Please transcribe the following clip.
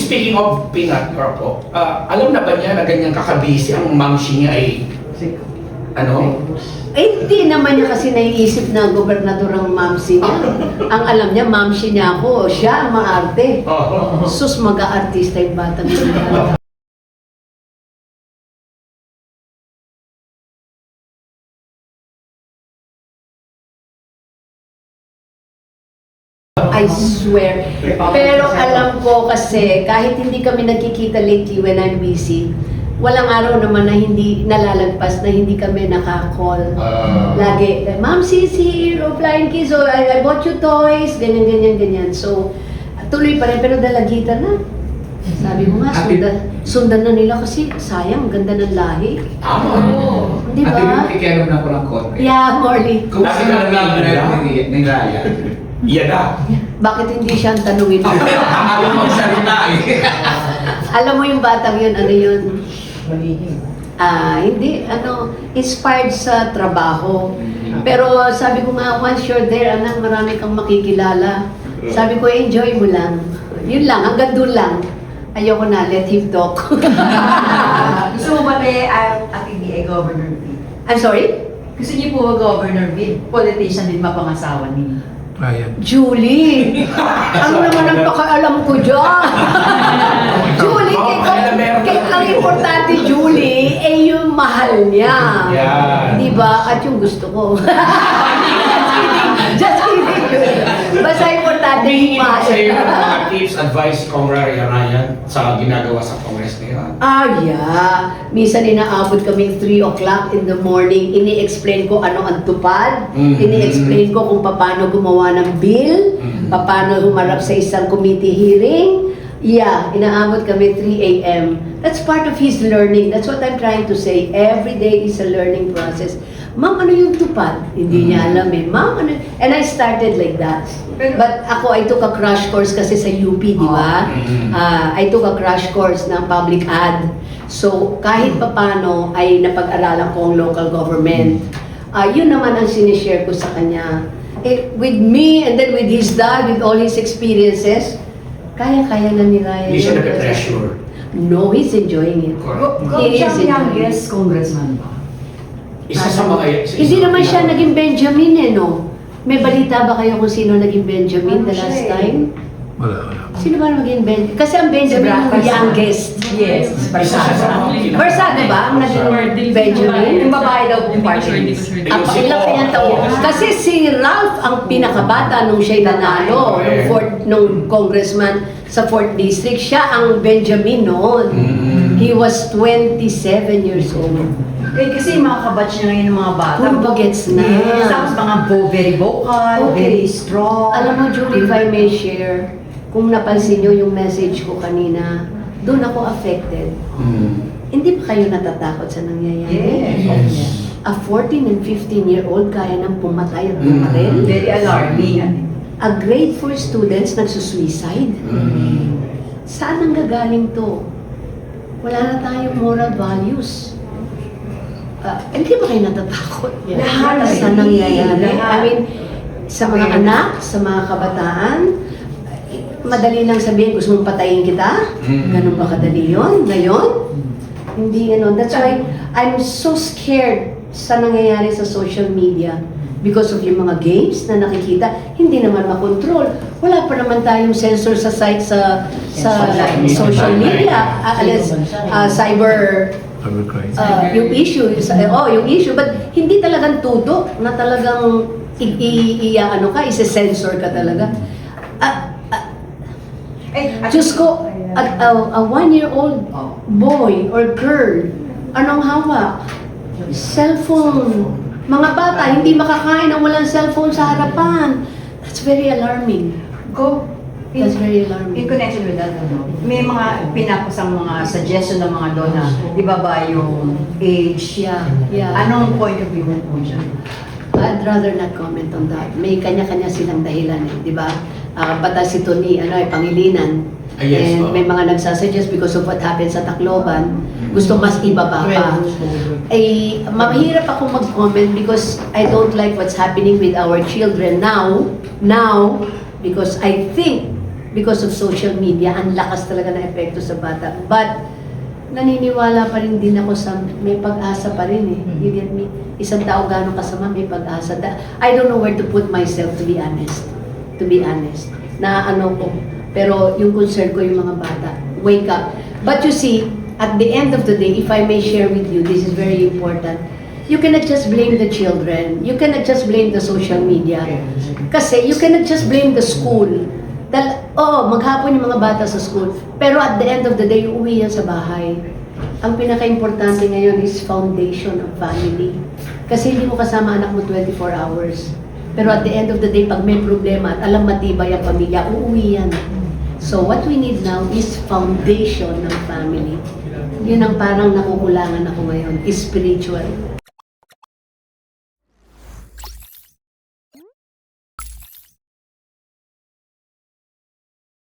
Speaking of Peanut Girl po, alam na ba niya na ganyan kakabisi ang mamsi niya ay ano? Eh, hindi naman niya kasi naiisip na gobernador ang mamsi niya. Ang alam niya, mamsi niya ako, siya ang maarte. Sus, mag-aartista yung batang yun. I swear. Pero alam ko kasi, kahit hindi kami nagkikita lately when I'm busy, walang araw naman na hindi nalalagpas na hindi kami nakakall. Lagi, Ma'am Sisi, Flying Kids, so I bought you toys, ganyan, ganyan, ganyan. So, tuloy pa rin, pero dalagitan na. Sabi mo nga, sundan na nila kasi sayang, ganda ng lahi. Di ba? Ate, yung ikialam na ko ng konti. Yeah, Morley. Kung sino lang ni Raya. Yan na. Bakit hindi siya ang tanungin mo? Alam mo salita eh. Alam mo yung batang yun, ano yun? Hindi, inspired sa trabaho. Pero sabi ko nga, once you're there, anak, marami kang makikilala. Sabi ko, enjoy mo lang. Yun lang, hanggang doon lang. Ayoko na, let him talk. Gusto mo ba tayo at hindi ay Governor Bill? I'm sorry? Gusto niyo po ba Governor Bill? Politician din mapangasawa niyo. Julie! Ano naman ang pakaalam ko dyan? Julie, ang importante, Julie, eh yung mahal niya. Yeah. Di ba? At yung gusto ko. Just kidding. Basta importante yung mahal. Sa'yo ng mga tips, advice, Congressman Ryan sa ginagawa sa Congress ngayon. Yeah. Minsan inaabot kaming 3 o'clock in the morning. Ini-explain ko ano ang tupad. Ini-explain ko kung paano gumawa ng bill. Paano humarap sa isang committee hearing. Yeah, inaabot kami 3 a.m. That's part of his learning. That's what I'm trying to say. Every day is a learning process. Ma'am, ano yung tupad? Hindi niya alam eh. Ma'am, ano? And I started like that. But ako, I took a crash course kasi sa UP, di ba? I took a crash course ng public ad. So, kahit papano ay napag-aralan ko ang local government. Yun naman ang sinishare ko sa kanya. With me and then with his dad, with all his experiences, kaya-kaya na ni Ryan. Hindi siya nag-pressure. No, he's enjoying it. Kung siya ang youngest congressman ba? Isa sa mga... Hindi naman siya naging Benjamin eh, no? May balita ba kayo kung sino naging Benjamin the last time? Wala. Sino ba naging Benjamin? Kasi ang Benjamin yung youngest. Yes, Isa siya sa mga... Versado ba ang naging Benjamin? Yung babae daw kung party list. Ang ilang kanyang taon. Kasi si Ralph ang pinakabata nung siya'y nanalo, nung congressman sa 4th District. Siya ang Benjamin noon. He was 27 years old. Kasi mga kabatch niya ngayon ng mga bata. Puro bagets na. Yes, tapos mga very vocal, very strong. Alam mo, Julie, if I may share, kung napansin nyo yung message ko kanina, doon ako affected. Hindi ba kayo natatakot sa nangyayari? Yes. A 14 and 15-year-old kaya nang pumatay at pumarel? Very alarming. A grade 4 students nagsusuicide? Saan ang gagaling to? Wala na tayong moral values. Hindi ba kayo natatakot? Lahat. Sa nangyayari. Lahat. I mean, sa mga anak, sa mga kabataan, madali lang sabihin, gusto mong patayin kita? Ganun ba kadali yun? Ngayon? Hindi, that's why I'm so scared sa nangyayari sa social media because of yung mga games na nakikita, hindi naman makontrol. Wala pa naman tayong sensor sa site sa social media. Cyber yung issue, yung issue, but hindi talagang tutok na talagang ise-censor ka talaga. Diyos ko, a 1-year-old boy or girl, anong hawak? Cellphone. Mga bata, hindi makakain ang walang cellphone sa harapan. That's very alarming. That's very alarming. In connection with that, may mga pinapasang mga suggestion ng mga doon na ibaba yung age. Yeah. Anong point of view mo po dyan? I'd rather not comment on that. May kanya-kanya silang dahilan di ba? Batas ito ni Pangilinan. Yes, And may mga nagsasuggest because of what happened sa Tacloban, gusto mas ibaba pa. Mahirap ako mag-comment because I don't like what's happening with our children now, because I think because of social media, ang lakas talaga ng epekto sa bata. But, naniniwala pa rin din ako sa may pag-asa pa rin eh. You get me? Isang tao gano'ng kasama, may pag-asa. I don't know where to put myself, to be honest. To be honest. Na ano ko. Pero yung concern ko yung mga bata. Wake up. But you see, at the end of the day, if I may share with you, this is very important. You cannot just blame the children. You cannot just blame the social media. Kasi you cannot just blame the school. Maghapon yung mga bata sa school. Pero at the end of the day, uwi yan sa bahay. Ang pinaka-importante ngayon is foundation of family. Kasi hindi mo kasama anak mo 24 hours. Pero at the end of the day, pag may problema at alam matibay ang pamilya, uuwi yan. So what we need now is foundation ng family. Yun ang parang nakukulangan ako ngayon, is spiritual.